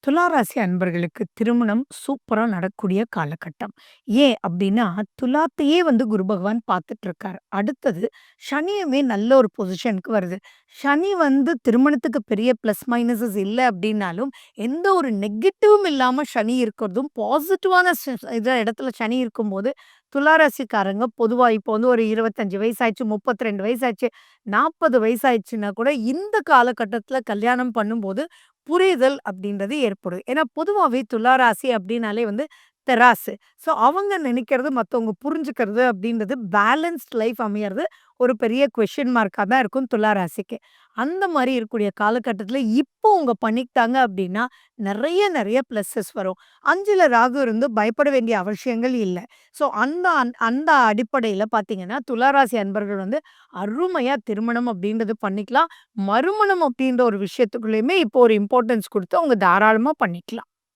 துளாராசி அன்பர்களுக்கு திருமணம் சூப்பரா நடக்கக்கூடிய காலகட்டம். ஏன் அப்டின்னா, துலாத்தையே குரு பகவான் பார்த்துட்டு இருக்காரு. அடுத்தது சனியுமே நல்ல ஒரு பொசிஷனுக்கு வருது. சனி திருமணத்துக்கு பெரிய பிளஸ் மைனஸஸ் இல்ல அப்டின்னாலும், எந்த ஒரு நெகட்டிவும் இல்லாம சனி இருக்கிறதும், பாசிட்டிவான இடத்துல சனி இருக்கும்போது, துளாராசிக்காரங்க பொதுவா இப்போ ஒரு 25 வயசாச்சு, 32 வயசாச்சு, 40 வயசாயிடுச்சுன்னா கூட இந்த காலகட்டத்தில கல்யாணம் பண்ணும்போது புரிதல் அப்படின்றது ஏற்படும். ஏன்னா பொதுவாவே துலா ராசி அப்படின்னாலே தெராசு. ஸோ அவங்க நினைக்கிறது மத்தவங்க புரிஞ்சுக்கிறது அப்படின்றது பேலன்ஸ்ட் லைஃப் அமையறது ஒரு பெரிய கொஸ்டின் மார்க்கா தான் இருக்கும் துலா ராசிக்கு. அந்த மாரி இருக்கக்கூடிய காலகட்டத்தில இப்போ உங்க பண்ணிக்கிட்டாங்க அப்படின்னா, நெறைய நெறைய பிளஸஸ் வரும். 5ல ராகு இருந்து பயப்பட வேண்டிய அவசியங்கள் இல்ல. ஸோ அந்த அடிப்படையில பார்த்தீங்கன்னா, துலா ராசி அன்பர்கள் அருமையா திருமணம் அப்படின்றது பண்ணிக்கலாம். மறுமணம் அப்படின்ற ஒரு விஷயத்துக்குள்ளயுமே இப்போ ஒரு இம்பார்ட்டன்ஸ் குடுத்து அவங்க தாராளமா பண்ணிக்கலாம்.